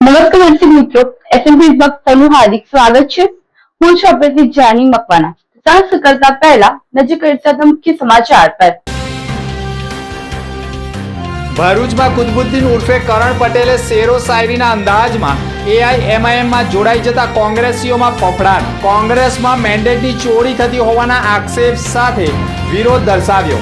નમસ્કાર દર્શક મિત્રો, એસએમપી વિભાગનું હાર્દિક સ્વાગત છે। હું છું આપણી જાની મકવાના। સાંસ કરતા પહેલા નજર કરતા મુખ્ય સમાચાર પર। ભરૂચમાં કુતબુદ્દીન ઉર્ફે કરણ પટેલે શેરો શાયરીના અંદાજમાં એઆઈએમઆઈએમમાં જોડાઈ જતા કોંગ્રેસીઓમાં ફફડાટ। કોંગ્રેસમાં મેન્ડેટની ચોરી થતી હોવાના આક્ષેપ સાથે વિરોધ દર્શાવ્યો।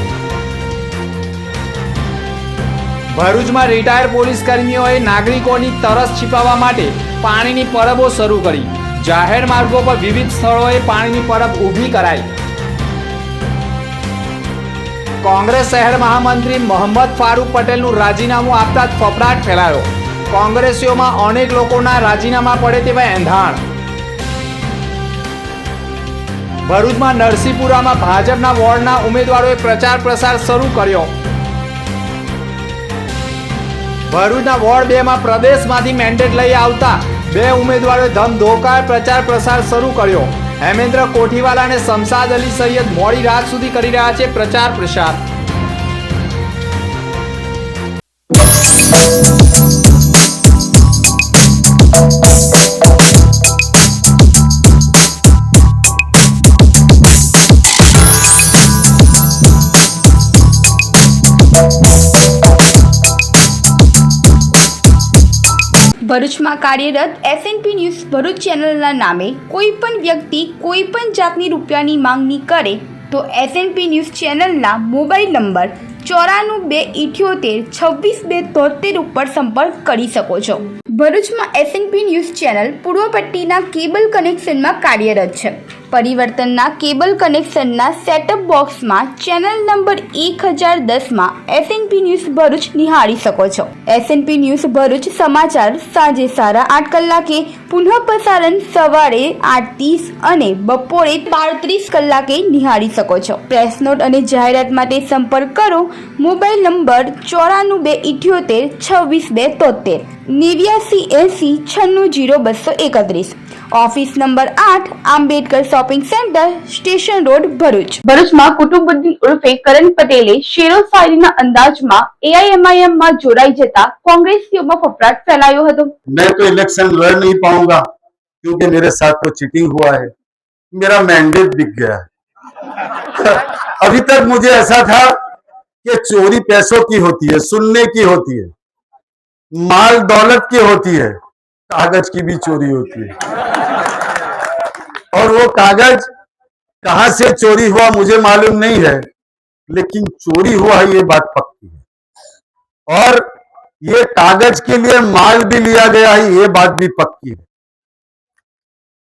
ભરૂચમાં રિટાયર પોલીસ કર્મીઓએ નાગરિકોની તરસ छिपाવવા માટે પાણીની પરબો શરૂ કરી। જાહેર માર્ગો પર વિવિધ સ્થળોએ પાણીની પરબ ઊભી કરાઈ। કોંગ્રેસ શહેર મહામંત્રી મોહમ્મદ ફારૂક પટેલનું રાજીનામું આપતા જ ફફડાટ ફેલાયો। કોંગ્રેસીઓમાં અનેક લોકોના રાજીનામા પડે તેવા એંધાણ। ભરૂચમાં નરસિંહપુરામાં ભાજપના વોર્ડના ઉમેદવારોએ પ્રચાર પ્રસાર શરૂ કર્યો। ભરૂચના વોર્ડ 2 માં પ્રદેશમાંથી મેન્ડેટ લઈ આવતા 2 ઉમેદવારોએ ધમધોકાર પ્રચાર પ્રસાર શરૂ કર્યો। હેમેન્દ્ર કોઠીવાલા અને શમશાદ અલી સૈયદ મોડી રાત સુધી કરી રહ્યા છે પ્રચાર પ્રસાર। ભરૂચમાં કાર્યરત એસએનપી ન્યૂઝ ભરૂચ ચેનલના નામે કોઈ પણ વ્યક્તિ કોઈ પણ જાતની રૂપિયાની માંગણી કરે તો એસએનપી ન્યૂઝ ચેનલના મોબાઈલ નંબર 9428762273 ઉપર સંપર્ક કરી શકો છો। ભરૂચમાં એસએનપી ન્યૂઝ ચેનલ પૂર્વ પટ્ટીના કેબલ કનેક્શનમાં કાર્યરત છે। પરિવર્તનના કેબલ કનેક્શનના સેટઅપ બોક્સમાં ચેનલ નંબર 1010માં એસએનપી ન્યૂઝ ભરૂચ નિહાળી શકો છો। એસએનપી ન્યૂઝ ભરૂચ સમાચાર સાંજે 8:30 કલાકે, પુનઃ પ્રસારણ સવારે 8:30 અને બપોરે 12:30 કલાકે નિહાળી શકો છો। પ્રેસ નોટ અને જાહેરાત માટે સંપર્ક કરો mobile number 9478762273 8980960231। Office number 8 Ambedkar shopping centre station road Bharuch. ભરૂચમાં કુતુબુદ્દીન ઉર્ફે કરણ પટેલે શેરો શાયરીના અંદાજમાં એઆઈએમઆઈએમ માં જોડાઈ જતા કોંગ્રેસીઓમાં ફફડાટ ફેલાયો હતો। मैं तो इलेक्शन लड़ नहीं पाऊंगा क्योंकि मेरे साथ तो चीटिंग हुआ है, मेरा मैंडेट बिक गया है। अभी तक मुझे ऐसा था कि चोरी पैसों की होती है, सुनने की होती है, माल दौलत की होती है, कागज की भी चोरी होती है। और वो कागज कहां से चोरी हुआ मुझे मालूम नहीं है, लेकिन चोरी हुआ है ये बात पक्की है। और ये कागज के लिए माल भी लिया गया है ये बात भी पक्की है।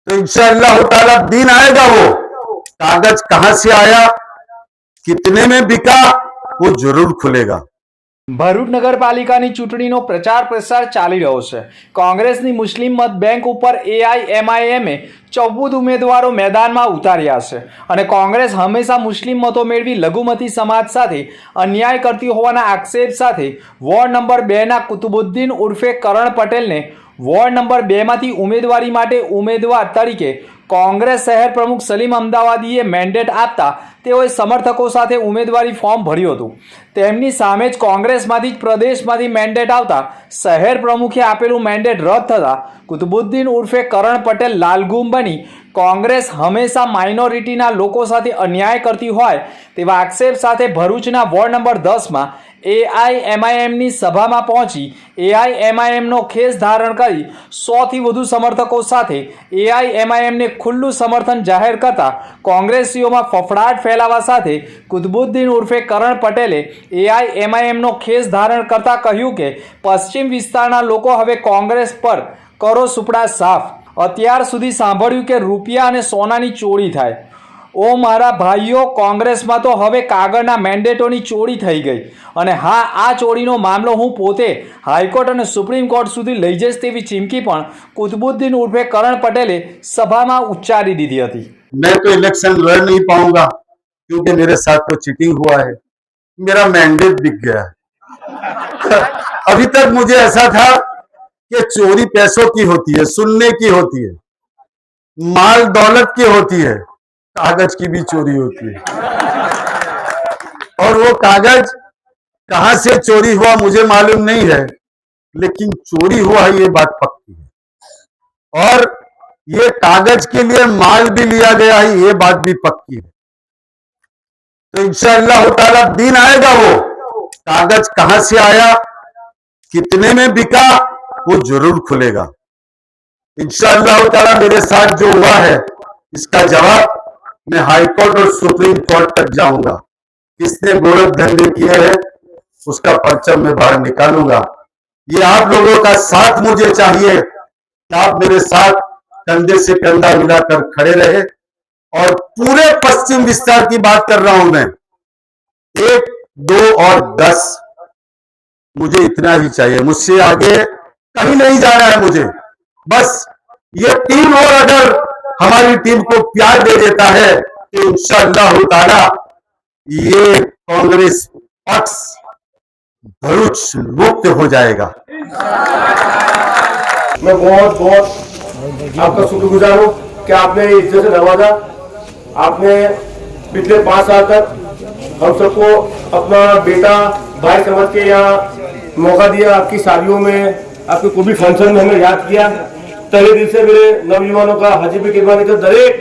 तो इंशाअल्लाह ताला दिन आएगा, वो कागज कहां से आया, कितने में बिका, वो जरूर खुलेगा। ભરૂચ નગરપાલિકાની ચૂંટણીનો પ્રચાર પ્રસાર ચાલી રહ્યો છે। કોંગ્રેસની મુસ્લિમ મત બેંક ઉપર એઆઈએમઆઈએમે 14 ઉમેદવારો મેદાનમાં ઉતાર્યા છે અને કોંગ્રેસ હંમેશા મુસ્લિમ મતો મેળવી લઘુમતી સમાજ સાથે અન્યાય કરતી હોવાના આક્ષેપ સાથે વોર્ડ નંબર 2ના કુતુબુદ્દીન ઉર્ફે કરણ પટેલને વોર્ડ નંબર 2માંથી ઉમેદવારી માટે ઉમેદવાર તરીકે કોંગ્રેસ શહેર પ્રમુખ સલીમ અમદાવાદીએ મેન્ડેટ આપતા તેઓએ સમર્થકો સાથે ઉમેદવારી ફોર્મ ભર્યું હતું। તેમની સામે જ કોંગ્રેસમાંથી જ પ્રદેશમાંથી મેન્ડેટ આવતા શહેર પ્રમુખે આપેલું મેન્ડેટ રદ થતાં કુતુબુદ્દીન ઉર્ફે કરણ પટેલ લાલગુમ બની કોંગ્રેસ હંમેશા માઇનોરિટીના લોકો સાથે અન્યાય કરતી હોય તેવા આક્ષેપ સાથે ભરૂચના વોર્ડ નંબર 10માં એઆઈએમઆઈએમની સભામાં પહોંચી એઆઈએમઆઈએમનો ખેસ ધારણ કરી 100થી વધુ સમર્થકો સાથે એઆઈએમઆઈએમને ખુલ્લું સમર્થન જાહેર કરતા કોંગ્રેસીઓમાં ફફડાટ ફેલાવા સાથે કુતુબુદ્દીન ઉર્ફે કરણ પટેલે એઆઈએમઆઈએમનો ખેસ ધારણ કરતા કહ્યું કે પશ્ચિમ વિસ્તારના લોકો હવે કોંગ્રેસ પર કરો સુપડા સાફ। અત્યાર સુધી સાંભળ્યું કે રૂપિયા અને સોનાની ચોરી થાય। ઓ મારા ભાઈઓ, કોંગ્રેસમાં તો હવે કાગળના મેન્ડેટોની ચોરી થઈ ગઈ અને હા, આ ચોરીનો મામલો હું પોતે હાઈકોર્ટ અને સુપ્રીમ કોર્ટ સુધી લઈ જઈશ તેવી ચીમકી પણ કુતુબુદ્દીન ઉર્ફે કરણ પટેલે સભામાં ઉચ્ચારી દીધી હતી। मैं तो इलेक्शन लड़ नहीं पाऊंगा क्योंकि मेरे साथ तो चीटिंग हुआ है, मेरा मैंडेट बिक गया है। अभी तक मुझे ऐसा था कि चोरी पैसों की होती है, सुनने की होती है, माल दौलत की होती है, कागज की भी चोरी होती है। और वो कागज कहां से चोरी हुआ मुझे मालूम नहीं है, लेकिन चोरी हुआ है ये बात पक्की है। और ये कागज के लिए माल भी लिया गया है, ये बात भी पक्की है। तो इंशाअल्लाह ताला दिन आएगा, वो कागज कहां से आया, कितने में बिका, वो जरूर खुलेगा इंशाअल्लाह ताला। मेरे साथ जो हुआ है इसका जवाब मैं हाई कोर्ट और सुप्रीम कोर्ट तक जाऊंगा। किसने गोरख धंधे किए हैं उसका परचम मैं बाहर निकालूंगा। ये आप लोगों का साथ मुझे चाहिए कि आप मेरे साथ कंधे से कंधा मिलाकर खड़े रहे। और पूरे पश्चिम विस्तार की बात कर रहा हूं मैं, 1, 2 और 10, मुझे इतना ही चाहिए, मुझसे आगे कहीं नहीं जाना है मुझे। बस ये टीम और अगर हमारी टीम को प्यार दे देता है तो इंशाअल्लाह ताला ये कांग्रेस पक्ष भरूच मुक्त हो जाएगा। मैं बहुत बहुत आपका शुक्रगुजार हूँ कि आपने इज्जत से नवाजा। आपने पिछले 5 साल तक हम सबको अपना बेटा भाई समझ के यहाँ मौका दिया। आपकी शादियों में, आपके कोई भी फंक्शन में हमें याद किया। तहे दिल से मेरे नौजवानों का, हाजीपुर के बानी का दरेक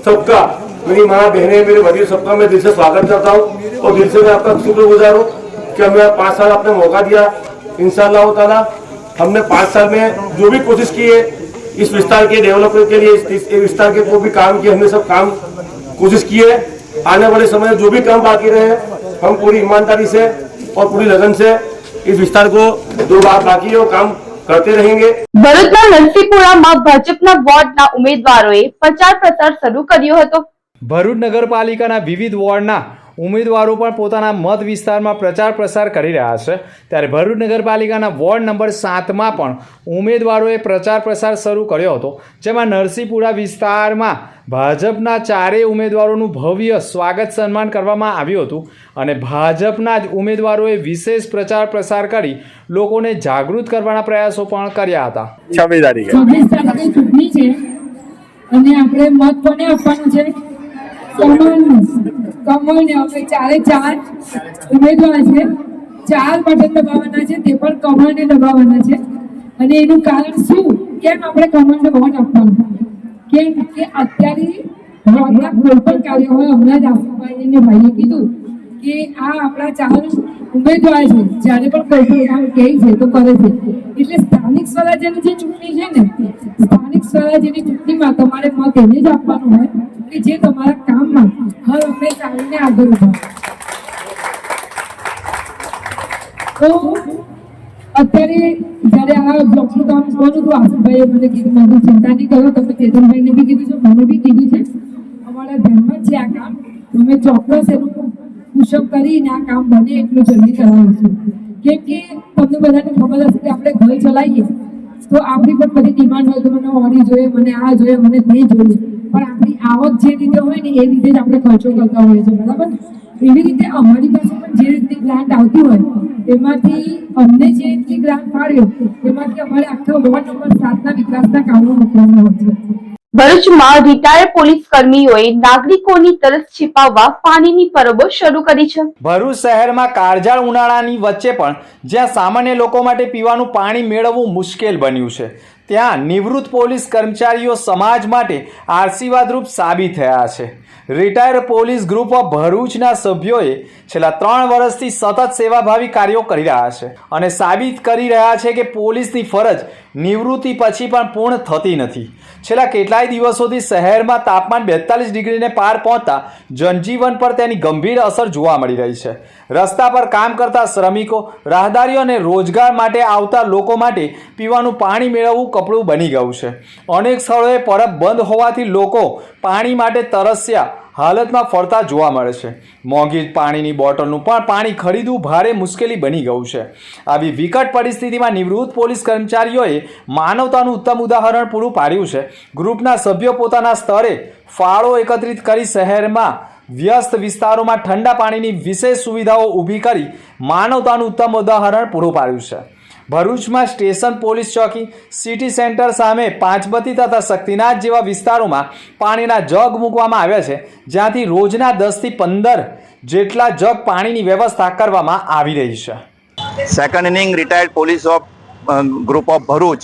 सबका, मेरी माँ बहनें, मेरे वजीर सबका मैं दिल से स्वागत करता हूँ। और दिल से मैं आपका शुक्रगुजार हूँ कि हमें 5 साल आपने मौका दिया। इंशाअल्लाह ताला हमने 5 साल में जो भी कोशिश की है इस विस्तार के डेवलपमेंट के लिए, इस विस्तार के को भी काम किए, हमने सब काम कोशिश की है। आने वाले समय में जो भी काम बाकी रहे हम पूरी ईमानदारी से और पूरी लगन से इस विस्तार को, जो बात बाकी है वो काम करते रहेंगे। ભરૂચના નરસિંહપુરામાં ભાજપના વોર્ડના ઉમેદવારોએ પ્રચાર પ્રસાર શરૂ કર્યો હતો। ભરૂચ નગરપાલિકાના વિવિધ વોર્ડના ઉમેદવારો પણ પોતાના મત વિસ્તારમાં પ્રચાર પ્રસાર કરી રહ્યા છે। ત્યારે ભરૂચ નગરપાલિકાના વોર્ડ નંબર 7માં પણ ઉમેદવારોએ પ્રચાર પ્રસાર શરૂ કર્યો હતો, જેમાં નરસિંહપુરા વિસ્તારમાં ભાજપના 4 ઉમેદવારોનું ભવ્ય સ્વાગત સન્માન કરવામાં આવ્યું હતું અને ભાજપના જ ઉમેદવારોએ વિશેષ પ્રચાર પ્રસાર કરી લોકોને જાગૃત કરવાના પ્રયાસો પણ કર્યા હતા। 26 તારીખે ચૂંટણી છે અને આપણે મત કોને આપવાનું છે? કમળને। હવે 4 ઉમેદવાર છે, 4 બટન દબાવવાના છે, તે પણ કમળને દબાવવાના છે। અને એનું કારણ શું, કેમ આપણે કમળને વોટ આપવાનું? કેમ કે અત્યારે વોટના કોઈ પણ કાર્ય હોય, હમણાં જ આસુભાઈને ભાઈએ કીધું કે આ આપણા 4 ઉમેદવાર છે, જ્યારે પણ કોઈ પણ કામ કહે છે તો કરે છે। એટલે સ્થાનિક સ્વરાજ્યની જે ચૂંટણી છે ને, સ્થાનિક સ્વરાજ્યની ચૂંટણીમાં તમારે મત એને જ આપવાનું હોય કે જે તમારા કામમાં હર હંમેશા આવીને આગળ ઉભા। તો અત્યારે જ્યારે આ બ્લોકનું કામ જોવાનું હતું, આસિફભાઈએ મને કીધું, મને ચિંતા નહીં કરો, તમે ચેતનભાઈને બી કીધું છે, મને બી કીધું છે, અમારા ધ્યાનમાં છે આ કામ, અમે ચોક્કસ એનું પુશઅપ કરીને આ કામ બને એટલું જલ્દી કરાવીશું। કેમ કે તમને બધાને ખબર હશે કે આપણે ઘર ચલાવીએ તો આપણી પણ બધી ડિમાન્ડ હોય કે મને ઓડી જોઈએ, મને આ જોઈએ, મને તે જોઈએ, પણ આપણી આવક જે રીતે હોય ને એ રીતે જ આપણે ખર્ચો કરતા હોઈએ છીએ, બરાબર? એવી રીતે અમારી પાસે પણ જે રીતની ગ્રાન્ટ આવતી હોય તેમાંથી અમને જે રીતની ગ્રાન્ટ ફાળ્યો તેમાંથી અમારે આખા વોર્ડ નંબર 7ના વિકાસના કામો મૂકવાના હોય છે। ભરૂચમાં રિટાયર્ડ પોલીસ કર્મીઓએ નાગરિકોની તરસ छिपाવવા પાણીની પરબો શરૂ કરી છે। ભરૂચ શહેરમાં કાળઝાળ ઉનાળાની વચ્ચે પણ જ્યાં સામાન્ય લોકો માટે પીવાનું પાણી મેળવવું મુશ્કેલ બન્યું છે, ત્યાં નિવૃત્ત પોલીસ કર્મચારીઓ સમાજ માટે આશીર્વાદરૂપ સાબિત થયા છે। રિટાયર્ડ પોલીસ ગ્રુપ ઓફ ભરૂચના સભ્યોએ છેલ્લા 3 વર્ષથી સતત સેવાભાવી કાર્યો કરી રહ્યા છે અને સાબિત કરી રહ્યા છે કે પોલીસની ફરજ નિવૃત્તિ પછી પણ પૂર્ણ થતી નથી। છેલ્લા કેટલાય દિવસોથી શહેરમાં તાપમાન 42 ડિગ્રીને પાર પહોંચતા જનજીવન પર તેની ગંભીર અસર જોવા મળી રહી છે। રસ્તા પર કામ કરતા શ્રમિકો, રાહદારીઓ અને રોજગાર માટે આવતા લોકો માટે પીવાનું પાણી મેળવવું કપડું બની ગયું છે। અનેક સ્થળોએ પરબ બંધ હોવાથી લોકો પાણી માટે તરસ્યા હાલતમાં ફરતા જોવા મળે છે। મોંઘી પાણીની બોટલનું પણ પાણી ખરીદવું ભારે મુશ્કેલી બની ગયું છે। આવી વિકટ પરિસ્થિતિમાં નિવૃત્ત પોલીસ કર્મચારીઓએ માનવતાનું ઉત્તમ ઉદાહરણ પૂરું પાડ્યું છે। ગ્રુપના સભ્યો પોતાના સ્તરે ફાળો એકત્રિત કરી શહેરમાં વ્યસ્ત વિસ્તારોમાં ઠંડા પાણીની વિશેષ સુવિધાઓ ઊભી કરી માનવતાનું ઉત્તમ ઉદાહરણ પૂરું પાડ્યું છે। ભરૂચમાં સ્ટેશન પોલીસ ચોકી, સિટી સેન્ટર સામે પાંચબત્તી તથા શક્તિનાથ જેવા વિસ્તારોમાં પાણીના જગ મૂકવામાં આવ્યા છે, જ્યાંથી રોજના 10 થી 15 જેટલા જગ પાણીની વ્યવસ્થા કરવામાં આવી રહી છે। Second inning retired police of group of Bharuch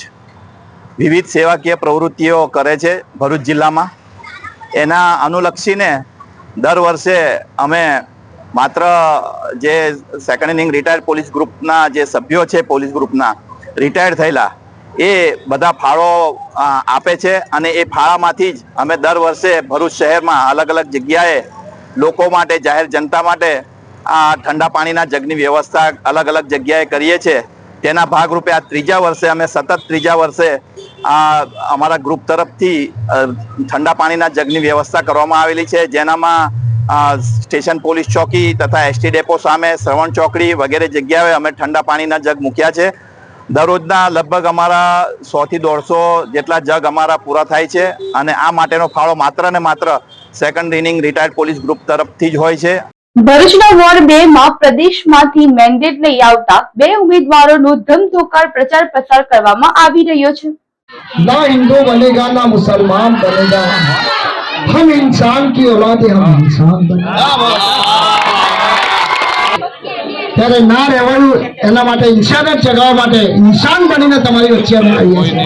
વિવિધ સેવાકીય પ્રવૃત્તિઓ કરે છે ભરૂચ જિલ્લામાં. એના અનુલક્ષીને દર વર્ષે અમે માત્ર જે સેકન્ડ ઇનિંગ રિટાયર્ડ પોલીસ ગ્રુપના જે સભ્યો છે, પોલીસ ગ્રુપના રિટાયર્ડ થયેલા, એ બધા ફાળો આપે છે અને એ ફાળામાંથી જ અમે દર વર્ષે ભરૂચ શહેરમાં અલગ અલગ જગ્યાએ લોકો માટે, જાહેર જનતા માટે આ ઠંડા પાણીના જગની વ્યવસ્થા અલગ અલગ જગ્યાએ કરીએ છીએ. તેના ભાગરૂપે આ ત્રીજા વર્ષે અમે સતત ત્રીજા વર્ષે આ અમારા ગ્રુપ તરફથી ઠંડા પાણીના જગની વ્યવસ્થા કરવામાં આવેલી છે, જેનામાં સ્ટેશન પોલીસ ચોકી તથા એસટી ડેપો સામે શ્રવણ ચોકડી વગેરે જગ્યાએ અમે ઠંડા પાણીના જગ મૂક્યા છે. દરરોજના લગભગ અમારા 100 થી 150 જેટલા જગ અમારા પૂરા થાય છે અને આ માટેનો ફાળો માત્ર ને માત્ર second inning retired police group તરફથી જ હોય છે. ભરૂચના વોર્ડ 2 માં પ્રદેશમાંથી મેન્ડેટ લઈ આવતા 2 ઉમેદવારોનો ધમધોકાર પ્રચાર પ્રસાર કરવામાં આવી રહ્યો છે. ना हिंदू बनेगा ना मुसलमान बनेगा, हम इंसान की औलाद है, हम इंसान बनेगा. ત્યારે ના રહેવાનું, એના માટે ઇન્સાનિયત જગાવવા માટે ઇન્સાન બનીને તમારી વચ્ચે અમે આવીએ છીએ.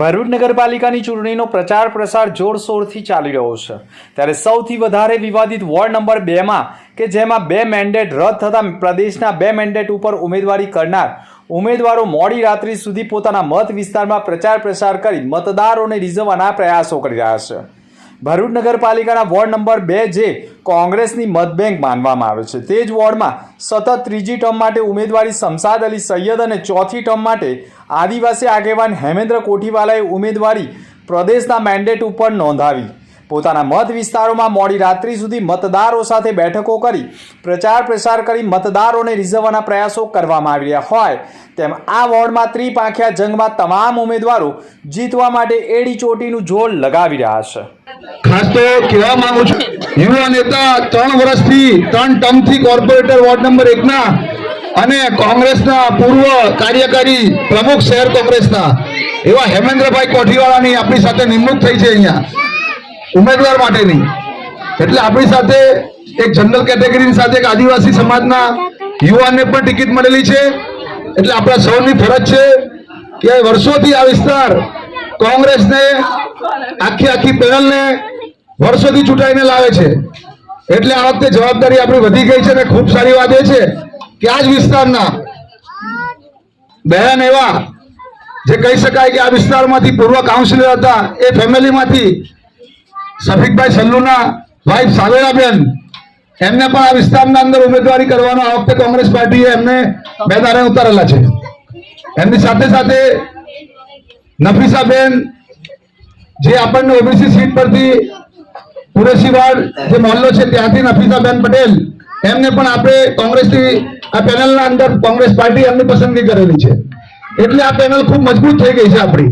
ભરૂચ નગરપાલિકાની ચૂંટણીનો પ્રચાર પ્રસાર જોરશોરથી ચાલી રહ્યો છે. ત્યારે સૌથી વધારે વિવાદિત વોર્ડ નંબર 2માં કે જેમાં 2 મેન્ડેટ રદ થતા પ્રદેશના 2 મેન્ડેટ ઉપર ઉમેદવારી કરનાર ઉમેદવારો મોડી રાત્રિ સુધી પોતાના મત વિસ્તારમાં પ્રચાર પ્રસાર કરી મતદારોને રીઝવવાના પ્રયાસો કરી રહ્યા છે. ભરૂચ નગરપાલિકાના વોર્ડ નંબર 2 જે કોંગ્રેસની મતબેંક માનવામાં આવે છે, તે જ વોર્ડમાં સતત ત્રીજી ટર્મ માટે ઉમેદવારી શમશાદ અલી સૈયદ અને ચોથી ટર્મ માટે આદિવાસી આગેવાન હેમેન્દ્ર કોઠીવાલાએ ઉમેદવારી પ્રદેશના મેન્ડેટ ઉપર નોંધાવી. પોતાના મત વિસ્તારોમાં મોડી રાત્રિ સુધી મતદારો સાથે બેઠકો કરી પ્રચાર પ્રસાર કરી મતદારોને રીઝવવાના પ્રયાસો કરવામાં આવી રહ્યા હોય તેમ આ વોર્ડમાં ત્રિપાંખિયા જંગમાં તમામ ઉમેદવારો જીતવા માટે એડી ચોટીનું જોર લગાવી રહ્યા છે. ખાસ તો કહેવા માંગુ છું, યુવા નેતા 3 વર્ષથી 3 ટર્મથી કોર્પોરેટર વોર્ડ નંબર 1ના અને કોંગ્રેસના પૂર્વ કાર્યકારી પ્રમુખ શહેર કોંગ્રેસના એવા હેમેન્દ્રભાઈ કોઠીવાલાની આપણી સાથે નિમણૂક થઈ છે અહીંયા ઉમેદવાર માટેની. એટલે આપણી સાથે એક જનરલ કેટેગરીની સાથે એક આદિવાસી સમાજના યુવાનને પણ ટિકિટ મળેલી છે. એટલે આપણા સૌની ફરજ છે કે વર્ષોથી આ વિસ્તાર કોંગ્રેસને આખી પેનલને વર્ષોથી ચૂંટાઈને લાવે છે. એટલે આ વખતે જવાબદારી આપણી વધી ગઈ છે અને ખૂબ સારી વાત એ છે કે આ જ વિસ્તારના બહેન એવા જે કહી શકાય કે આ વિસ્તારમાંથી પૂર્વ કાઉન્સિલર હતા, એ ફેમિલીમાંથી શફીકભાઈ સલ્લુના વાઇફ સાવેરાબેન, એમને પણ આ વિસ્તારના અંદર ઉમેદવારી કરવાનો આ વખતે કોંગ્રેસ પાર્ટીએ એમને મેદાને ઉતારેલા છે. એમની સાથે સાથે નફીસાબેન જે આપણને ઓબીસી સીટ પરથી કુરેશીવાડ જે મહોલ્લો છે ત્યાંથી નફીસાબેન પટેલ, એમને પણ આપણે કોંગ્રેસની આ પેનલના અંદર કોંગ્રેસ પાર્ટી એમની પસંદગી કરેલી છે. એટલે આ પેનલ ખૂબ મજબૂત થઈ ગઈ છે આપણી.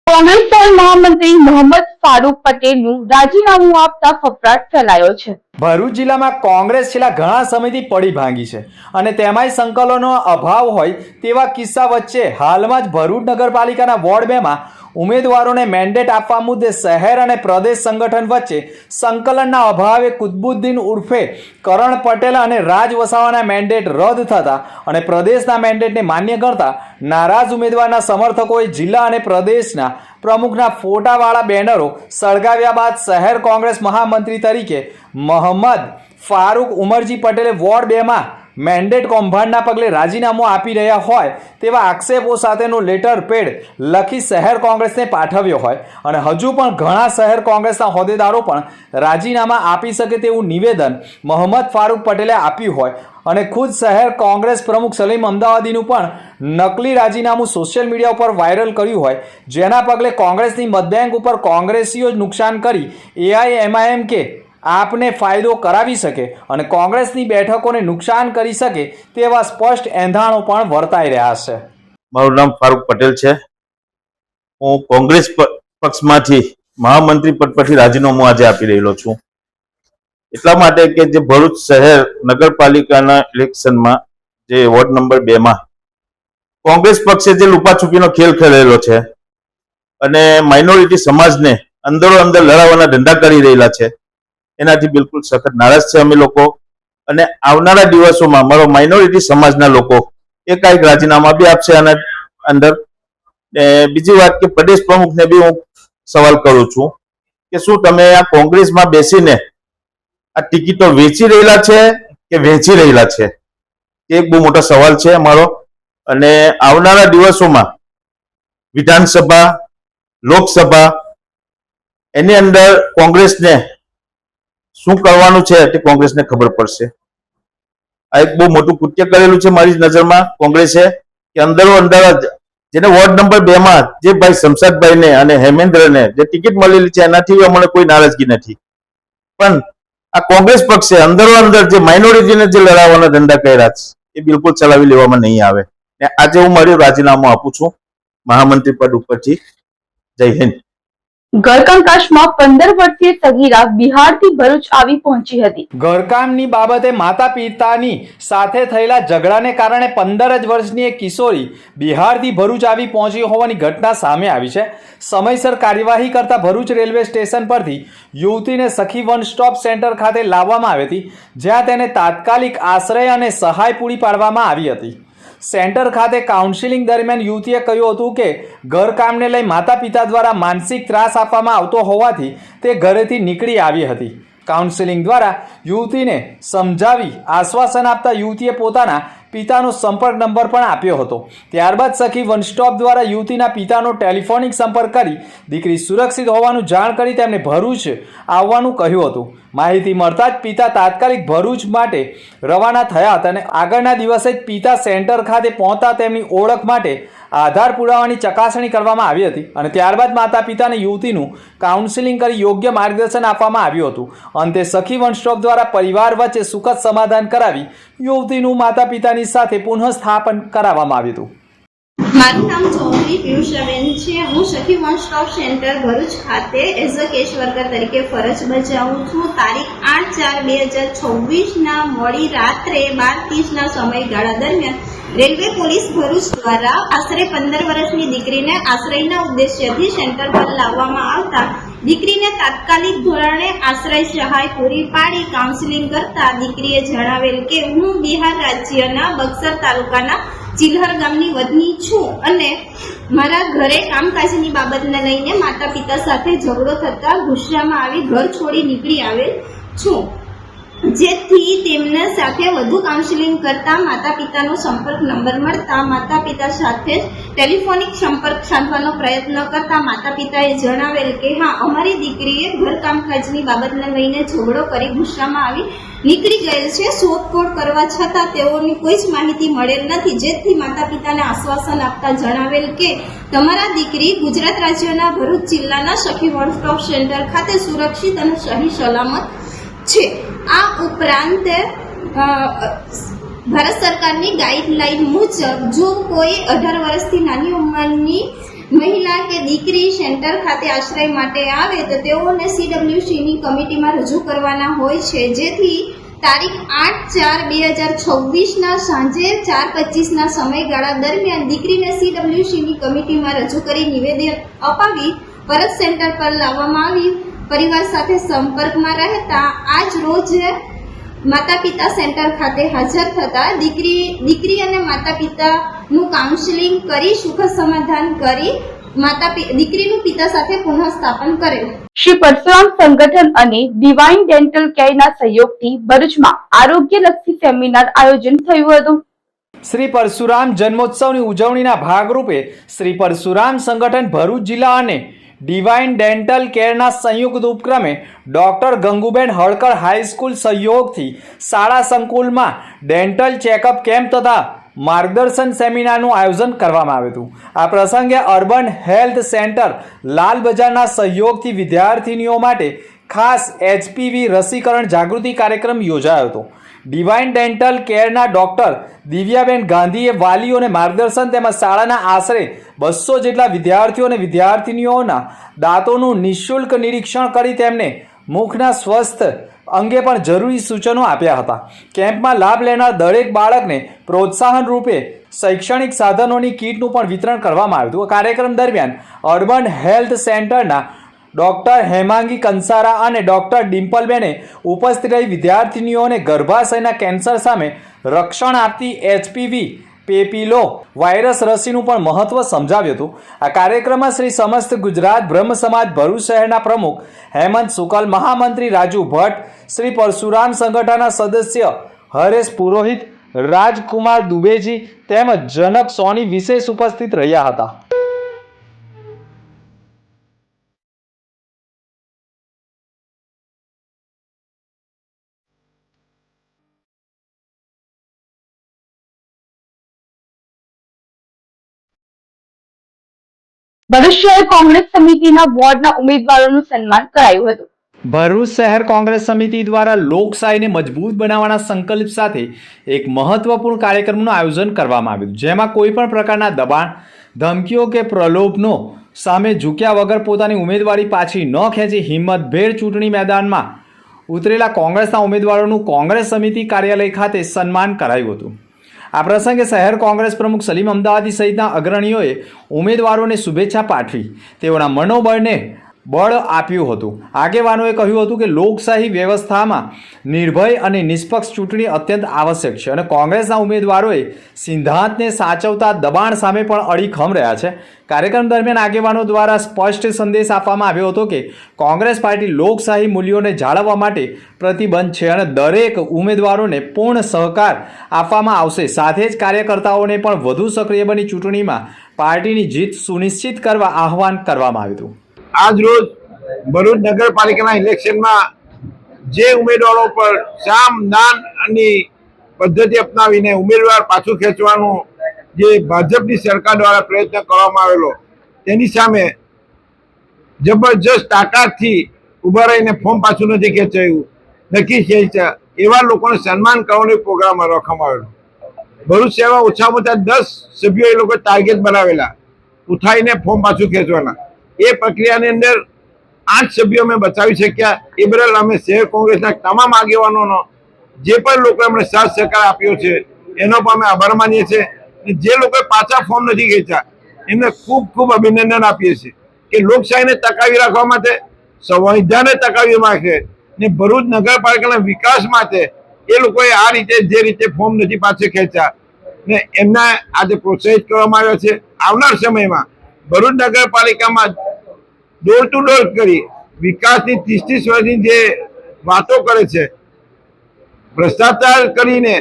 કોંગ્રેસ મહામંત્રી મોહમ્મદ ફારૂક પટેલનું રાજીનામું આપતા ફફડાટ ફેલાયો છે. ભરૂચ જિલ્લામાં કોંગ્રેસ છેલ્લા ઘણા સમયથી પડી ભાંગી છે અને તેમાંય સંકલનનો અભાવ હોય તેવા કિસ્સા વચ્ચે હાલમાં જ ભરૂચ નગરપાલિકાના વોર્ડ 2માં ઉમેદવારોને મેન્ડેટ આપવા મુદ્દે શહેર અને પ્રદેશ સંગઠન વચ્ચે સંકલનના અભાવે કુતબુદ્દીન ઉર્ફે કરણ પટેલ અને રાજ વસાવાના મેન્ડેટ રદ થતા અને પ્રદેશના મેન્ડેટને માન્ય કરતા નારાજ ઉમેદવારના સમર્થકોએ જિલ્લા અને પ્રદેશના પ્રમુખના ફોટાવાળા બેનરો સળગાવ્યા બાદ શહેર કોંગ્રેસ મહામંત્રી તરીકે મોહમ્મદ ફારૂક ઉમરજી પટેલે વોર્ડ 2માં મેન્ડેટ કૌભાંડના પગલે રાજીનામું આપી રહ્યા હોય તેવા આક્ષેપો સાથેનો લેટર પેડ લખી શહેર કોંગ્રેસને પાઠવ્યો હોય અને હજુ પણ ઘણા શહેર કોંગ્રેસના હોદ્દેદારો પણ રાજીનામા આપી શકે તેવું નિવેદન મોહમ્મદ ફારૂક પટેલે આપ્યું હોય અને ખુદ શહેર કોંગ્રેસ પ્રમુખ સલીમ અમદાવાદીનું પણ નકલી રાજીનામું સોશિયલ મીડિયા ઉપર વાયરલ કર્યું હોય, જેના પગલે કોંગ્રેસની મતબેંક ઉપર કોંગ્રેસીઓ જ નુકસાન કરી AIMIM કે આપને ફાયદો કરાવી શકે અને કોંગ્રેસની બેઠકોને નુકસાન કરી શકે તેવા સ્પષ્ટ એંધાણો પણ વર્તાઈ રહ્યા છે. મારું નામ ફારૂક પટેલ છે. હું કોંગ્રેસ પક્ષમાંથી મહામંત્રી પદ પરથી રાજીનામું આજે આપી રહેલો છું. એટલા માટે કે જે ભરૂચ શહેર નગરપાલિકાના ઇલેક્શનમાં જે વોર્ડ નંબર 2માં કોંગ્રેસ પક્ષે જે લુપાછુપીનો ખેલ ખેલેલો છે અને માઇનોરિટી સમાજને અંદરો અંદર લડાવવાના ધંધા કરી રહેલા છે, એનાથી બિલકુલ સખત નારાજ છે અમે લોકો. અને આવનારા દિવસોમાં મારો માઇનોરિટી સમાજના લોકો એકાએક રાજીનામા બી આપશે આના અંદર. બીજી વાત કે પ્રદેશ પ્રમુખને બી હું સવાલ કરું છું કે શું તમે આ કોંગ્રેસમાં બેસીને આ ટિકિટો વેચી રહેલા છે કે વેચી રહેલા છે? એક બહુ મોટો સવાલ છે અમારો. અને આવનારા દિવસોમાં વિધાનસભા, લોકસભા એની અંદર કોંગ્રેસને શું કરવાનું છે તે કોંગ્રેસને ખબર પડશે. આ એક બહુ મોટું કૃત્ય કરેલું છે મારી નજરમાં કોંગ્રેસે, કે અંદરો અંદર જ જેને વોર્ડ નંબર 2 માં જે ભાઈ શમશાદભાઈને અને હેમેન્દ્રને જે ટિકિટ મળેલી છે એનાથી અમને કોઈ નારાજગી નથી, પણ આ કોંગ્રેસ પક્ષે અંદરો અંદર જે માઇનોરિટીને જે લડાવવાના ધંધા કર્યા છે એ બિલકુલ ચલાવી લેવામાં નહીં આવે. ને આજે હું મારું રાજીનામું આપું છું મહામંત્રી પદ ઉપરથી. જય હિન્દ. ઘરકામકાજમાં 15 વર્ષીય સગીરા બિહારથી ભરૂચ આવી પહોંચી હતી. ઘરકામની બાબતે માતા પિતાની સાથે થયેલા ઝઘડાને કારણે 15 જ વર્ષની એક કિશોરી બિહારથી ભરૂચ આવી પહોંચી હોવાની ઘટના સામે આવી છે. સમયસર કાર્યવાહી કરતા ભરૂચ રેલવે સ્ટેશન પરથી યુવતીને સખી વન સ્ટોપ સેન્ટર ખાતે લાવવામાં આવી હતી, જ્યાં તેને તાત્કાલિક આશ્રય અને સહાય પૂરી પાડવામાં આવી હતી. સેન્ટર ખાતે કાઉન્સિલિંગ દરમિયાન યુવતીએ કહ્યું હતું કે ઘરકામને લઈ માતા પિતા દ્વારા માનસિક ત્રાસ આપવામાં આવતો હોવાથી તે ઘરેથી નીકળી આવી હતી. કાઉન્સિલિંગ દ્વારા યુવતીને સમજાવી આશ્વાસન આપતા યુવતીએ પોતાના પિતાનો સંપર્ક નંબર પણ આપ્યો હતો. ત્યારબાદ સખી વન સ્ટોપ દ્વારા યુવતીના પિતાનો ટેલિફોનિક સંપર્ક કરી દીકરી સુરક્ષિત હોવાનું જાણ કરી તેમને ભરૂચ આવવાનું કહ્યું હતું. માહિતી મળતા જ પિતા તાત્કાલિક ભરૂચ માટે રવાના થયા હતા અને આગળના દિવસે જ પિતા સેન્ટર ખાતે પહોંચતા તેમની ઓળખ માટે આધાર પુરાવાની ચકાસણી કરવામાં આવી હતી અને ત્યારબાદ માતા પિતાને યુવતીનું કાઉન્સિલિંગ કરી યોગ્ય માર્ગદર્શન આપવામાં આવ્યું હતું. અંતે સખી વન સ્ટોપ દ્વારા પરિવાર વચ્ચે સુખદ સમાધાન કરાવી યુવતીનું માતા પિતાની સાથે પુનઃસ્થાપન કરાવવામાં આવ્યું હતું. મારું નામ ચૌધરી પિયુષાબેન છે. હું સખી વન સ્ટોપ સેન્ટર ભરૂચ ખાતે એઝ અ કેસ વર્કર તરીકે ફરજ બજાવું છું. તારીખ 8/4/2024 મોડી રાત્રે 12:30 સમયગાળા દરમિયાન રેલવે પોલીસ ભરૂચ દ્વારા આશરે 15 વર્ષની દીકરીને આશ્રયના ઉદ્દેશ્યથી સેન્ટર પર લાવવામાં આવતા દીકરીને તાત્કાલિક ધોરણે આશ્રય સહાય પૂરી પાડી કાઉન્સિલિંગ કરતા દીકરીએ જણાવેલ કે હું બિહાર રાજ્યના બક્સર તાલુકાના ચિલ્હર ગામની વતની છું અને મારા ઘરે કામકાજની બાબતને લઈને માતા પિતા સાથે ઝઘડો થતા ગુસ્સામાં આવી ઘર છોડી નીકળી આવેલ છું, જેથી તેમને સાથે વધુ કાઉન્સિલિંગ કરતા માતા પિતાનો સંપર્ક નંબર મળતા માતા પિતા સાથે ટેલિફોનિક સંપર્ક સાધવાનો પ્રયત્ન કરતા માતા પિતાએ જણાવેલ કે હા, અમારી દીકરીએ ઘર કામકાજની બાબતને લઈને ઝઘડો કરી ગુસ્સામાં આવી નીકળી ગયેલ છે. શોધખોળ કરવા છતાં તેઓની કોઈ જ માહિતી મળેલ નથી, જેથી માતા પિતાને આશ્વાસન આપતા જણાવેલ કે તમારા દીકરી ગુજરાત રાજ્યના ભરૂચ જિલ્લાના સખી વન સ્ટોપ સેન્ટર ખાતે સુરક્ષિત અને સહી સલામત છે. આ ઉપરાંત ભારત સરકારની ગાઈડલાઈન મુજબ જો કોઈ 18 વર્ષથી નાની ઉંમરની મહિલા કે દીકરી સેન્ટર ખાતે આશ્રય માટે આવે તો તેઓને CWCની કમિટીમાં રજૂ કરવાના હોય છે, જેથી તારીખ 8/4/2024 સાંજે 4:25 સમયગાળા દરમિયાન દીકરીને CWCની કમિટીમાં રજૂ કરી નિવેદન અપાવી પરત સેન્ટર પર લાવવામાં આવી. પરિવાર સાથે સંપર્કમાં રહેતા આજ રોજ માતા પિતા સેન્ટર ખાતે હાજર થતા દીકરી અને માતા પિતાનું કાઉન્સિલિંગ કરી સુખદ સમાધાન કરી દીકરીનું પિતા સાથે પુનઃસ્થાપન કરેલ. શ્રી પરશુરામ સંગઠન અને ડિવાઇન ડેન્ટલ કેરના સહયોગથી ભરૂચમાં આરોગ્યલક્ષી સેમિનાર આયોજન થયું હતું. શ્રી પરશુરામ જન્મોત્સવની ઉજવણીના ભાગરૂપે શ્રી પરશુરામ સંગઠન ભરૂચ જિલ્લા અને ડિવાઇન ડેન્ટલ કેરના સંયુક્ત ઉપક્રમે ડોક્ટર ગંગુબેન હળકર હાઈસ્કૂલ સહયોગથી શાળા સંકુલમાં ડેન્ટલ ચેકઅપ કેમ્પ તથા માર્ગદર્શન સેમિનારનું આયોજન કરવામાં આવ્યું હતું. આ પ્રસંગે અર્બન હેલ્થ સેન્ટર લાલ બજારના સહયોગથી વિદ્યાર્થીનીઓ માટે ખાસ HPV રસીકરણ જાગૃતિ કાર્યક્રમ યોજાયો હતો. ડિવાઇન ડેન્ટલ કેરના ડોક્ટર દિવ્યાબેન ગાંધીએ વાલીઓને માર્ગદર્શન તેમજ શાળાના આશરે 200 જેટલા વિદ્યાર્થીઓ અને વિદ્યાર્થીનીઓના દાંતોનું નિઃશુલ્ક નિરીક્ષણ કરી તેમને મુખના સ્વસ્થ અંગે પણ જરૂરી સૂચનો આપ્યા હતા. કેમ્પમાં લાભ લેનાર દરેક બાળકને પ્રોત્સાહન રૂપે શૈક્ષણિક સાધનોની કીટનું પણ વિતરણ કરવામાં આવ્યું હતું. આ કાર્યક્રમ દરમિયાન અર્બન હેલ્થ સેન્ટરના ડૉક્ટર હેમાંગી કંસારા અને ડૉક્ટર ડિમ્પલબેને ઉપસ્થિત રહી વિદ્યાર્થીનીઓને ગર્ભાશયના કેન્સર સામે રક્ષણ આપતી HPV પેપીલો વાયરસ રસીનું પણ મહત્વ સમજાવ્યું હતું. આ કાર્યક્રમમાં શ્રી સમસ્ત ગુજરાત બ્રહ્મ સમાજ ભરૂચ શહેરના પ્રમુખ હેમંત સુકલ, મહામંત્રી રાજુ ભટ્ટ, શ્રી પરશુરામ સંગઠનના સદસ્ય હરેશ પુરોહિત, રાજકુમાર દુબેજી તેમજ જનક સોની વિશેષ ઉપસ્થિત રહ્યા હતા. ભરૂચ શહેર કોંગ્રેસ સમિતિના વોર્ડના ઉમેદવારોનું સન્માન કરાયું હતું. ભરૂચ શહેર કોંગ્રેસ સમિતિ દ્વારા લોકશાહીને મજબૂત બનાવવાના સંકલ્પ સાથે એક મહત્વપૂર્ણ કાર્યક્રમનું આયોજન કરવામાં આવ્યું, જેમાં કોઈ પણ પ્રકારના દબાણ, ધમકીઓ કે પ્રલોભનો સામે ઝૂક્યા વગર પોતાની ઉમેદવારી પાછી ન ખેંચી હિંમતભેર ચૂંટણી મેદાનમાં ઉતરેલા કોંગ્રેસના ઉમેદવારોનું કોંગ્રેસ સમિતિ કાર્યાલય ખાતે સન્માન કરાયું હતું. આ પ્રસંગે શહેર કોંગ્રેસ પ્રમુખ સલીમ અમદાવાદી સહિતના અગ્રણીઓએ ઉમેદવારોને શુભેચ્છા પાઠવી તેઓના મનોબળને બળ આપ્યું હતું. આગેવાનોએ કહ્યું હતું કે લોકશાહી વ્યવસ્થામાં નિર્ભય અને નિષ્પક્ષ ચૂંટણી અત્યંત આવશ્યક છે અને કોંગ્રેસના ઉમેદવારોએ સિદ્ધાંતને સાચવતા દબાણ સામે પણ અડીખમ રહ્યા છે. કાર્યક્રમ દરમિયાન આગેવાનો દ્વારા સ્પષ્ટ સંદેશ આપવામાં આવ્યો હતો કે કોંગ્રેસ પાર્ટી લોકશાહી મૂલ્યોને જાળવવા માટે પ્રતિબદ્ધ છે અને દરેક ઉમેદવારોને પૂર્ણ સહકાર આપવામાં આવશે. સાથે જ કાર્યકર્તાઓને પણ વધુ સક્રિય બની ચૂંટણીમાં પાર્ટીની જીત સુનિશ્ચિત કરવા આહવાન કરવામાં આવ્યું હતું. આજ રોજ ભરૂચ નગરપાલિકાના ઇલેક્શનમાં જે ઉમેદવારો પર સામ દાન અને પદ્ધતિ અપનાવીને ઉમેદવાર પાછું ખેંચવાનું જે ભાજપની સરકાર દ્વારા પ્રયત્ન કરવામાં આવેલો તેની સામે જબરજસ્ત તાકાતથી ઉભા રહીને ફોર્મ પાછું નથી ખેંચાયું, નક્કી ખેંચ્યા એવા લોકોને સન્માન કરવાનો પ્રોગ્રામ રાખવામાં આવેલો. ભરૂચ શહેરમાં ઓછામાં ઓછા 10 સભ્યો એ લોકો ટાર્ગેટ બનાવેલા ઉઠાવીને ફોર્મ પાછું ખેંચવાના. એ પ્રક્રિયાની અંદર 8 સભ્યો અમે બચાવી શક્યા. એ બદલ અમે શહેર કોંગ્રેસના તમામ આગેવાનોનો જે પણ લોકો અમને સાથ સહકાર આપ્યો છે એનો પણ અમે આભાર માનીએ છીએ. જે લોકોએ પાછા ફોર્મ નથી ખેંચ્યા એમને ખૂબ ખૂબ અભિનંદન આપીએ છીએ કે લોકશાહીને ટકાવી રાખવા માટે, સંવિધાનને ટકાવી રાખે ને ભરૂચ નગરપાલિકાના વિકાસ માટે એ લોકોએ આ રીતે જે રીતે ફોર્મ નથી પાછા ખેંચ્યા ને એમને આજે પ્રોત્સાહિત કરવામાં આવ્યા છે. આવનાર સમયમાં ભરૂચ નગરપાલિકામાં ડોર ટુ ડોર કરી વિકાસની 30 વર્ષની જે વાતો કરે છે, ભ્રષ્ટાચાર કરીને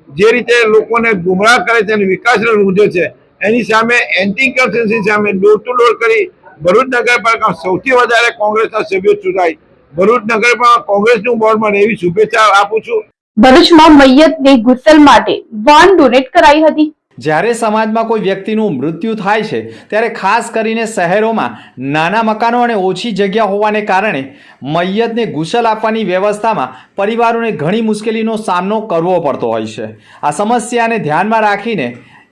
જે રીતે લોકોને ગુમરાહ કરે છે અને વિકાસને રૂંધે છે એની સામે એન્ટી કરપ્શન સામે ડોર ટુ ડોર કરી ભરૂચ નગરપાલિકામાં સૌથી વધારે કોંગ્રેસના સભ્યો ચૂંટાય, ભરૂચ નગરપાલિકા કોંગ્રેસનું બોર્ડ મળે એવી શુભેચ્છા આપું છું. ભરૂચમાં મૈયતને ગુસલ માટે વાન ડોનેટ કરાઈ હતી. જ્યારે સમાજમાં કોઈ વ્યક્તિનું મૃત્યુ થાય છે ત્યારે ખાસ કરીને શહેરોમાં નાના મકાનો અને ઓછી જગ્યા હોવાને કારણે મૈયતને ગુસલ આપવાની વ્યવસ્થામાં પરિવારોને ઘણી મુશ્કેલીનો સામનો કરવો પડતો હોય છે. આ સમસ્યાને ધ્યાનમાં રાખીને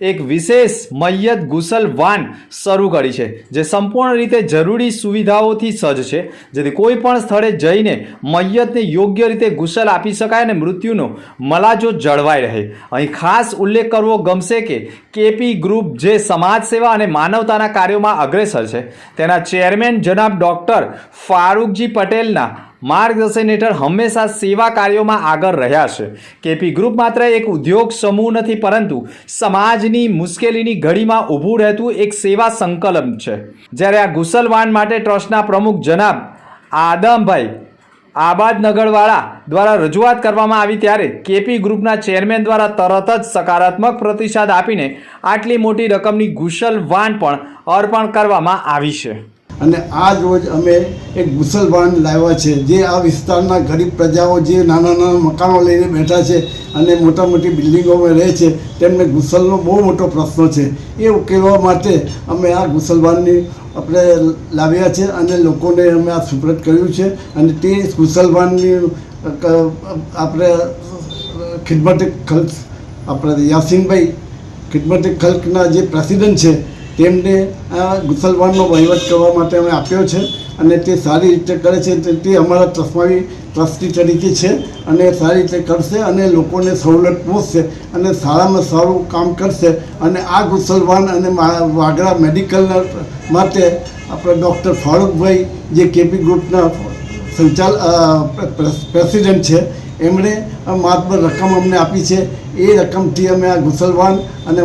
એક વિશેષ મૈયત ગુસલ વાન શરૂ કરી છે, જે સંપૂર્ણ રીતે જરૂરી સુવિધાઓથી સજ્જ છે, જેથી કોઈ પણ સ્થળે જઈને મૈયતને યોગ્ય રીતે ગુસલ આપી શકાય અને મૃત્યુનો મલાજો જળવાઈ રહે. અહીં ખાસ ઉલ્લેખ કરવો ગમશે કે કેપી ગ્રુપ જે સમાજ સેવા અને માનવતાના કાર્યોમાં અગ્રેસર છે, તેના ચેરમેન જનાબ ડૉક્ટર ફારૂકજી પટેલના માર્ગદર્શન હેઠળ હંમેશા સેવા કાર્યોમાં આગળ રહ્યા છે. કેપી ગ્રુપ માત્ર એક ઉદ્યોગ સમૂહ નથી, પરંતુ સમાજની મુશ્કેલીની ઘડીમાં ઊભું રહેતું એક સેવા સંકલન છે. જ્યારે આ ગુસલ વાન માટે ટ્રસ્ટના પ્રમુખ જનાબ આદમભાઈ આબાદનગરવાળા દ્વારા રજૂઆત કરવામાં આવી ત્યારે કેપી ગ્રુપના ચેરમેન દ્વારા તરત જ સકારાત્મક પ્રતિસાદ આપીને આટલી મોટી રકમની ગુસલ વાન પણ અર્પણ કરવામાં આવી છે. અને આજ રોજ અમે એક ગુસલ વાન લાવ્યા છે, જે આ વિસ્તારના ગરીબ પ્રજાઓ જે નાના નાના મકાનો લઈને બેઠા છે અને મોટા મોટી બિલ્ડિંગોમાં રહે છે તેમને ગુસલનો બહુ મોટો પ્રશ્ન છે. એ ઉકેલવા માટે અમે આ ગુસલ વાનની આપણે લાવ્યા છે અને લોકોને અમે આ સુપ્રત કર્યું છે. અને તે ગુસલ વાનની આપણે ખિદમત ખલ્ક આપણે યાસીનભાઈ ખિદમત ખલ્કના જે પ્રેસિડેન્ટ છે તેમને આ ગુસલવાનનો વહીવટ કરવા માટે અમે આપ્યો છે અને તે સારી રીતે કરે છે. તે અમારા ટ્રસ્ટી તરીકે છે અને સારી રીતે કરશે અને લોકોને સવલત પહોંચશે અને સારામાં સારું કામ કરશે. અને આ ગુસલવાન અને વાગરા મેડિકલના માટે આપણે ડૉક્ટર ફારૂકભાઈ જે કેપી ગ્રુપના પ્રેસિડેન્ટ છે એમણે માત્ર રકમ અમને આપી છે. એ રકમથી અમે આ ગુસલવાન અને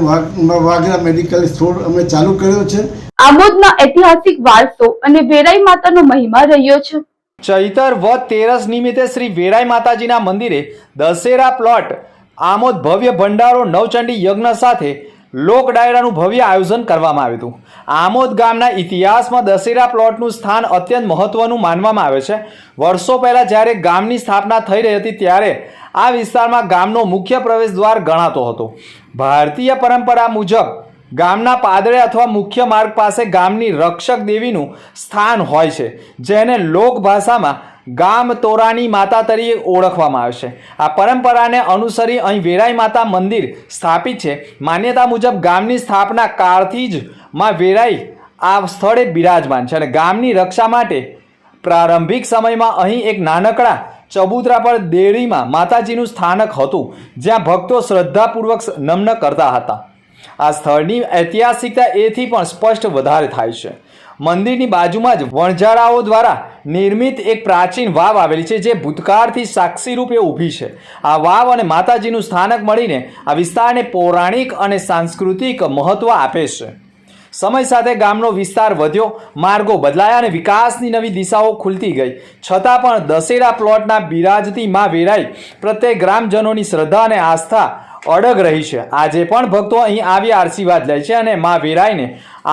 વાગરા મેડિકલ સ્ટોર અમે ચાલુ કર્યો છે. આમોદના ઐતિહાસિક વારસો અને વેરાઈ માતાનો મહિમા રહ્યો છે. ચૈતર વદ 13 નિમિત્તે શ્રી વેરાઈ માતાજીના મંદિરે દશેરા પ્લોટ આમોદ ભવ્ય ભંડારો નવચંડી યજ્ઞ સાથે લોક ડાયરાનું ભવ્ય આયોજન કરવામાં આવ્યું હતું. આમોદ ગામના ઇતિહાસમાં દશેરા પ્લોટનું સ્થાન અત્યંત મહત્વનું માનવામાં આવે છે. વર્ષો પહેલાં જ્યારે ગામની સ્થાપના થઈ રહી હતી ત્યારે આ વિસ્તારમાં ગામનો મુખ્ય પ્રવેશ દ્વાર ગણાતો હતો. ભારતીય પરંપરા મુજબ ગામના પાદરે અથવા મુખ્ય માર્ગ પાસે ગામની રક્ષક દેવીનું સ્થાન હોય છે, જેને લોક ભાષામાં ગામ તોરાની માતા તરીકે ઓળખવામાં આવે છે. આ પરંપરાને અનુસરી અહીં વેરાઈ માતા મંદિર સ્થાપિત છે. માન્યતા મુજબ ગામની સ્થાપના કાળથી જ માં વેરાઈ આ સ્થળે બિરાજમાન છે અને ગામની રક્ષા માટે પ્રારંભિક સમયમાં અહીં એક નાનકડા ચબૂતરા પર દેડીમાં માતાજીનું સ્થાનક હતું, જ્યાં ભક્તો શ્રદ્ધાપૂર્વક નમન કરતા હતા. આ સ્થળની ઐતિહાસિકતા એથી પણ સ્પષ્ટ વધારે થાય છે. મંદિરની બાજુમાં જ વણઝારાઓ દ્વારા નિર્મિત એક પ્રાચીન વાવ આવેલી છે, જે ભૂતકાળથી સાક્ષી રૂપે ઊભી છે. આ વાવ અને માતાજીનું સ્થાનક મળીને આ વિસ્તારને પૌરાણિક અને સાંસ્કૃતિક મહત્વ આપે છે. સમય સાથે ગામનો વિસ્તાર વધ્યો, માર્ગો બદલાયા અને વિકાસની નવી દિશાઓ ખુલતી ગઈ. છતાં પણ દશેરા પ્લોટના બિરાજતી માં વેરાઈ પ્રત્યે ગ્રામજનોની શ્રદ્ધા અને આસ્થા અડગ રહી છે. આજે પણ ભક્તો અહીં આવી આશીર્વાદ લે છે અને માં વેરાઈને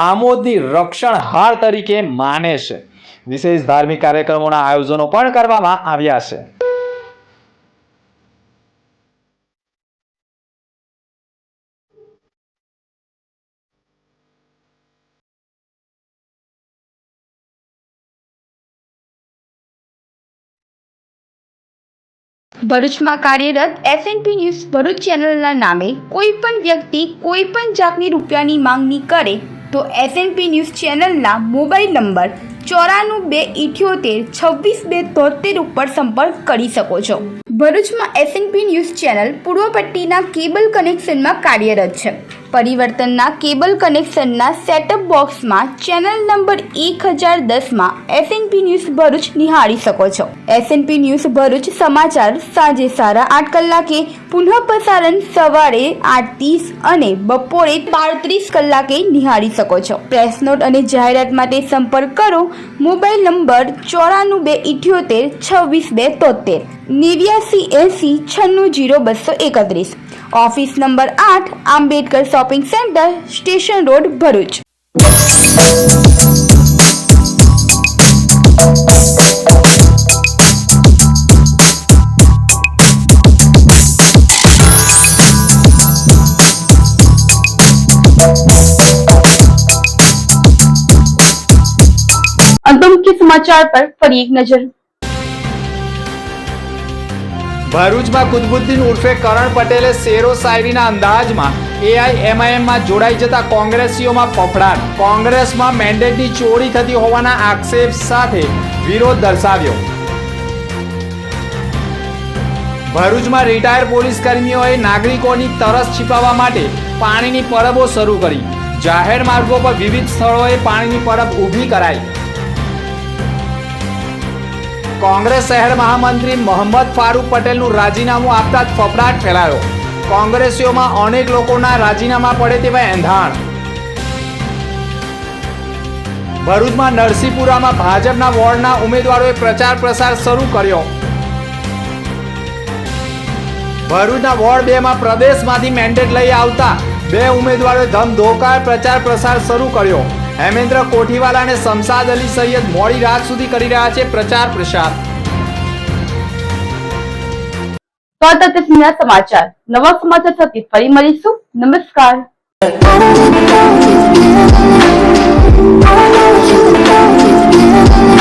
આમોદની રક્ષણહાર તરીકે માને છે. વિશેષ ધાર્મિક કાર્યક્રમોના આયોજનો પણ કરવામાં આવ્યા છે. ભરૂચમાં કાર્યરત એસએનપી ન્યૂઝ ભરૂચ ચેનલના નામે કોઈ પણ વ્યક્તિ કોઈ પણ જાતની રૂપિયાની માંગણી કરે તો એસએનપી ન્યૂઝ ચેનલના મોબાઈલ નંબર 9428762273 ઉપર સંપર્ક કરી શકો છો. ભરૂચમાં એસએનપી ન્યૂઝ ચેનલ પૂર્વ પટ્ટીના કેબલ કનેક્શનમાં કાર્યરત છે. પરિવર્તનના કેબલ કનેક્શનના સેટઅપ બોક્સમાં ચેનલ નંબર 1010માં એસએનપી ન્યૂઝ ભરૂચ નિહાળી શકો છો. એસએનપી ન્યૂઝ ભરૂચ સમાચાર સાંજે 8:30 કલાકે, પુનઃ પ્રસારણ સવારે 8:30 અને બપોરે 12:30 કલાકે નિહાળી શકો છો. પ્રેસ નોટ અને જાહેરાત માટે સંપર્ક કરો. Mobile number 9478762273 8980960231. Office number 8, Ambedkar shopping centre, station road, Bharuch. अंतम के समाचार पर फरी एक नजर. ભરૂચમાં કુતબુદ્દીન ઉર્ફે કરણ પટેલે શેરો શાયરીના અંદાજમાં AIMIM માં જોડાઈ જતા કોંગ્રેસીઓમાં ફફડાટ. કોંગ્રેસમાં મેન્ડેટની ચોરી થતી હોવાના આક્ષેપ સાથે વિરોધ દર્શાવ્યો. ભરૂચમાં રિટાયર પોલીસ કર્મીઓએ નાગરિકોની તરસ छिपाવવા માટે પાણીની પરબો શરૂ કરી. જાહેર માર્ગો પર વિવિધ સ્થળોએ પાણીની પરબ ઊભી કરાઈ. કોંગ્રેસ શહેર મહામંત્રી મોહમ્મદ ફારૂક પટેલનું રાજીનામું આપતા જ ફફડાટ ફેલાયો. કોંગ્રેસીઓમાં અનેક લોકોના રાજીનામા પડે તેવા એંધાણ. ભરૂચમાં નરસિંહપુરામાં ભાજપના વોર્ડના ઉમેદવારોએ પ્રચાર પ્રસાર શરૂ કર્યો. ભરૂચના વોર્ડ 2 માં પ્રદેશમાંથી મેન્ડેટ લઈ આવતા 2 ઉમેદવારોએ ધમધોકાર પ્રચાર પ્રસાર શરૂ કર્યો. હેમેન્દ્ર કોઠીવાલા અને શમશાદ અલી સૈયદ મોડી રાત સુધી કરી રહ્યા છે પ્રચાર પ્રસાર. તો આ હતા સમાચાર. નવા સમાચાર સાથે ફરી મળીશું. નમસ્કાર. I